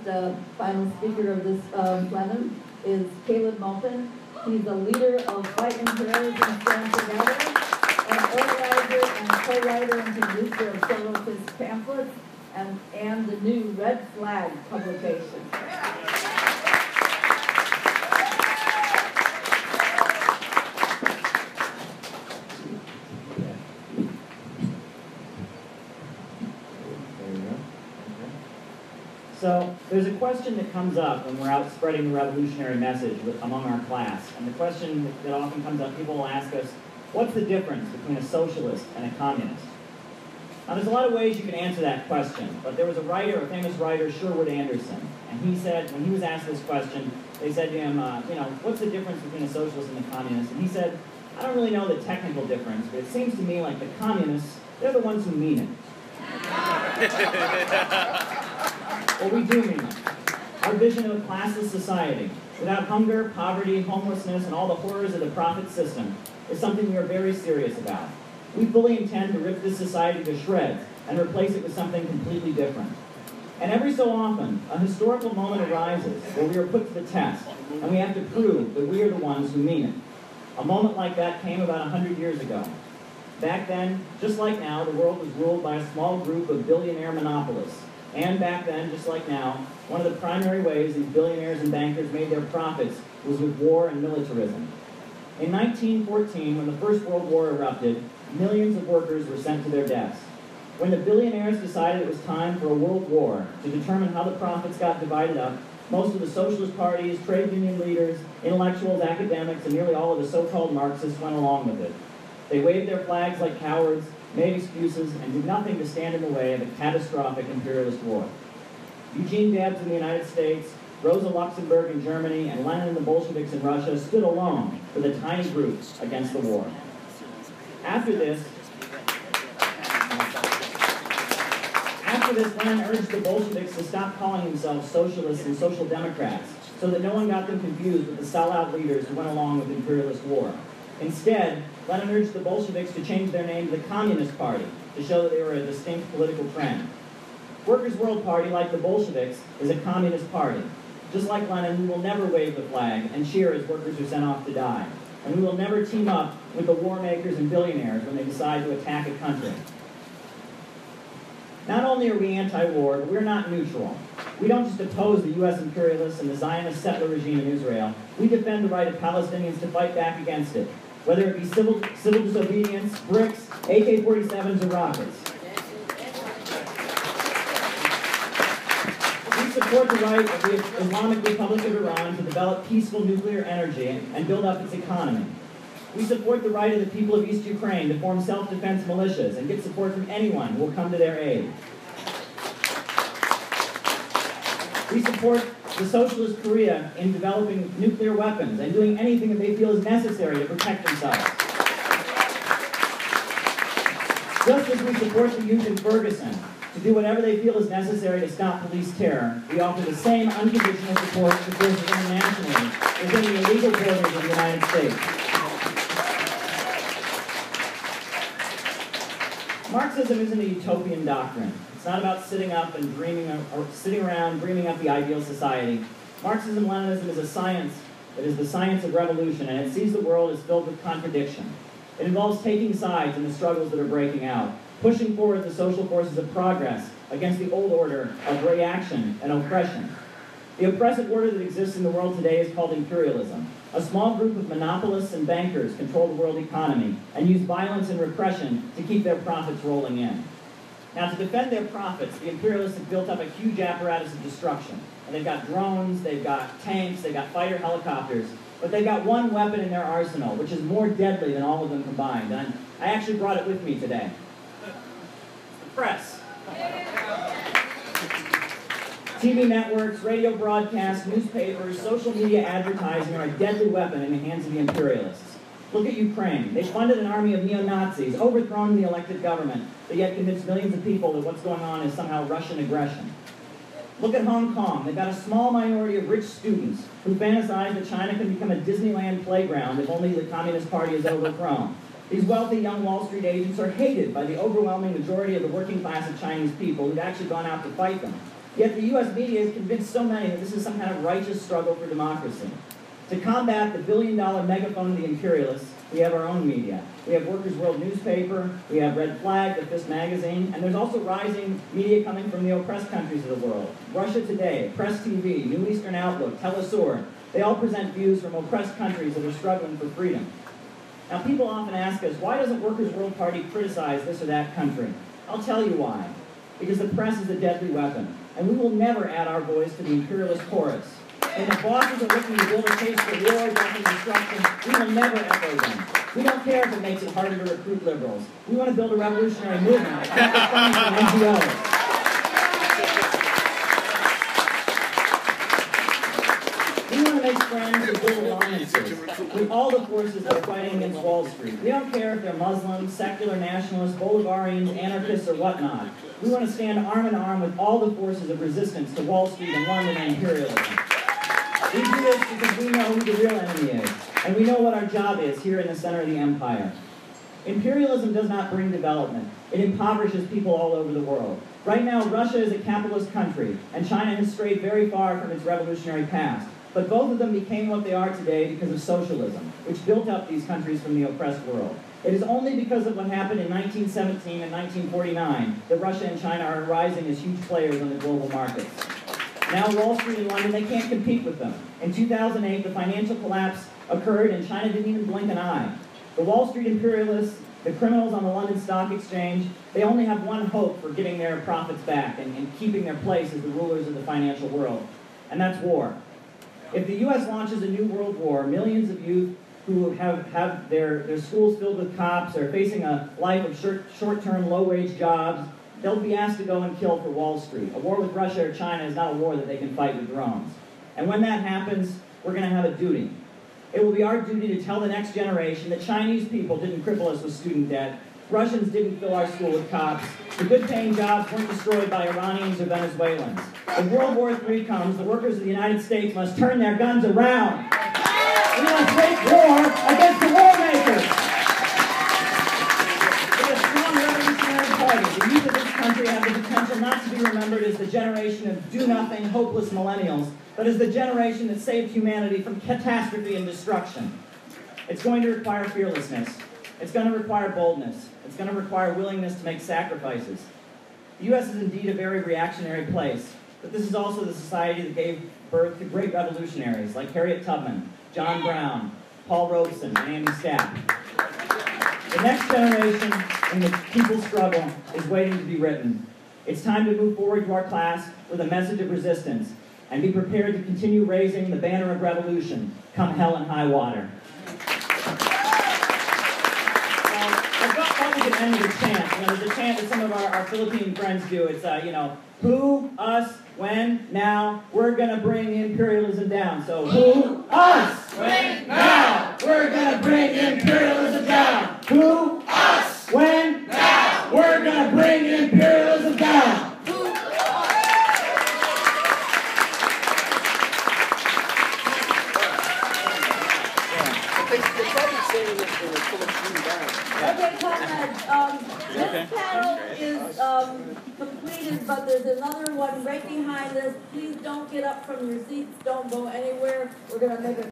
final speaker of this plenum is Caleb Maupin. He's a leader of Fight Imperialism Stand Together, an organizer and co-writer and producer of several of his pamphlets and the new Red Flag publication. So there's a question that comes up when we're out spreading the revolutionary message among our class. And the question that often comes up, people will ask us, what's the difference between a socialist and a communist? Now there's a lot of ways you can answer that question, but there was a writer, a famous writer, Sherwood Anderson, and he said, when he was asked this question, they said to him, what's the difference between a socialist and a communist? And he said, I don't really know the technical difference, but it seems to me like the communists, they're the ones who mean it. Well, we do mean it. Our vision of a classless society, without hunger, poverty, homelessness, and all the horrors of the profit system, is something we are very serious about. We fully intend to rip this society to shreds and replace it with something completely different. And every so often, a historical moment arises where we are put to the test, and we have to prove that we are the ones who mean it. A moment like that came about 100 years ago. Back then, just like now, the world was ruled by a small group of billionaire monopolists. And back then, just like now, one of the primary ways these billionaires and bankers made their profits was with war and militarism. In 1914, when the First World War erupted, millions of workers were sent to their deaths. When the billionaires decided it was time for a world war to determine how the profits got divided up, most of the socialist parties, trade union leaders, intellectuals, academics, and nearly all of the so-called Marxists went along with it. They waved their flags like cowards, made excuses, and did nothing to stand in the way of a catastrophic imperialist war. Eugene Debs in the United States, Rosa Luxemburg in Germany, and Lenin and the Bolsheviks in Russia stood alone with a tiny group against the war. After this, Lenin urged the Bolsheviks to stop calling themselves socialists and social democrats so that no one got them confused with the sellout leaders who went along with imperialist war. Instead, Lenin urged the Bolsheviks to change their name to the Communist Party to show that they were a distinct political trend. Workers' World Party, like the Bolsheviks, is a communist party. Just like Lenin, we will never wave the flag and cheer as workers are sent off to die. And we will never team up with the war makers and billionaires when they decide to attack a country. Not only are we anti-war, but we're not neutral. We don't just oppose the U.S. imperialists and the Zionist settler regime in Israel. We defend the right of Palestinians to fight back against it, whether it be civil disobedience, bricks, AK-47s, or rockets. We support the right of the Islamic Republic of Iran to develop peaceful nuclear energy and build up its economy. We support the right of the people of East Ukraine to form self-defense militias and get support from anyone who will come to their aid. We support the socialist Korea in developing nuclear weapons and doing anything that they feel is necessary to protect themselves. Just as we support the youth in Ferguson to do whatever they feel is necessary to stop police terror, we offer the same unconditional support to forces internationally within the illegal borders of the United States. Marxism isn't a utopian doctrine. It's not about sitting up and sitting around dreaming up the ideal society. Marxism-Leninism is a science that is the science of revolution, and it sees the world as filled with contradiction. It involves taking sides in the struggles that are breaking out, pushing forward the social forces of progress against the old order of reaction and oppression. The oppressive order that exists in the world today is called imperialism. A small group of monopolists and bankers control the world economy and use violence and repression to keep their profits rolling in. Now, to defend their profits, the imperialists have built up a huge apparatus of destruction. And they've got drones, they've got tanks, they've got fighter helicopters, but they've got one weapon in their arsenal, which is more deadly than all of them combined. And I actually brought it with me today. The press. TV networks, radio broadcasts, newspapers, social media advertising are a deadly weapon in the hands of the imperialists. Look at Ukraine. They funded an army of neo-Nazis, overthrown the elected government, but yet convinced millions of people that what's going on is somehow Russian aggression. Look at Hong Kong. They've got a small minority of rich students who fantasize that China can become a Disneyland playground if only the Communist Party is overthrown. These wealthy young Wall Street agents are hated by the overwhelming majority of the working class of Chinese people who've actually gone out to fight them. Yet the U.S. media has convinced so many that this is some kind of righteous struggle for democracy. To combat the billion-dollar megaphone of the imperialists, we have our own media. We have Workers' World newspaper, we have Red Flag, the Fist magazine, and there's also rising media coming from the oppressed countries of the world. Russia Today, Press TV, New Eastern Outlook, Telesur, they all present views from oppressed countries that are struggling for freedom. Now, people often ask us, why doesn't Workers' World Party criticize this or that country? I'll tell you why. Because the press is a deadly weapon, and we will never add our voice to the imperialist chorus. When the bosses are looking to build a case for war, death, and destruction, we will never echo them. We don't care if it makes it harder to recruit liberals. We want to build a revolutionary movement that comes from NGOs. We want to make friends and build alliances with all the forces that are fighting against Wall Street. We don't care if they're Muslims, secular nationalists, Bolivarians, anarchists, or whatnot. We want to stand arm in arm with all the forces of resistance to Wall Street and London and imperialism. We do this because we know who the real enemy is, and we know what our job is here in the center of the empire. Imperialism does not bring development. It impoverishes people all over the world. Right now, Russia is a capitalist country, and China has strayed very far from its revolutionary past. But both of them became what they are today because of socialism, which built up these countries from the oppressed world. It is only because of what happened in 1917 and 1949 that Russia and China are rising as huge players on the global markets. Now Wall Street and London, they can't compete with them. In 2008, the financial collapse occurred and China didn't even blink an eye. The Wall Street imperialists, the criminals on the London Stock Exchange, they only have one hope for getting their profits back and keeping their place as the rulers of the financial world, and that's war. If the U.S. launches a new world war, millions of youth who have their schools filled with cops are facing a life of short-term, low-wage jobs, they'll be asked to go and kill for Wall Street. A war with Russia or China is not a war that they can fight with drones. And when that happens, we're going to have a duty. It will be our duty to tell the next generation that Chinese people didn't cripple us with student debt, Russians didn't fill our school with cops, the good-paying jobs weren't destroyed by Iranians or Venezuelans. If World War III comes, the workers of the United States must turn their guns around. We must wage war against the war makers. With a strong revolutionary party, the youth of this country have the potential not to be remembered as the generation of do-nothing, hopeless millennials, but as the generation that saved humanity from catastrophe and destruction. It's going to require fearlessness. It's going to require boldness. It's going to require willingness to make sacrifices. The U.S. is indeed a very reactionary place, but this is also the society that gave birth to great revolutionaries like Harriet Tubman, John Brown, Paul Robeson, and Andy Stapp. The next generation in the people's struggle is waiting to be written. It's time to move forward to our class with a message of resistance and be prepared to continue raising the banner of revolution, come hell and high water. I thought we could end with a chant. There's a chant that some of our Philippine friends do. It's, who, us, when, now, we're going to bring imperialism down. So, who, us, When, now, we're going to bring imperialism down. Who, us, when, now, we're going to bring imperialism down. They're probably saying that they were full of green bags. Okay, comrades, this panel is completed, but there's another one right behind this. Please don't get up from your seats. Don't go anywhere. We're going to make a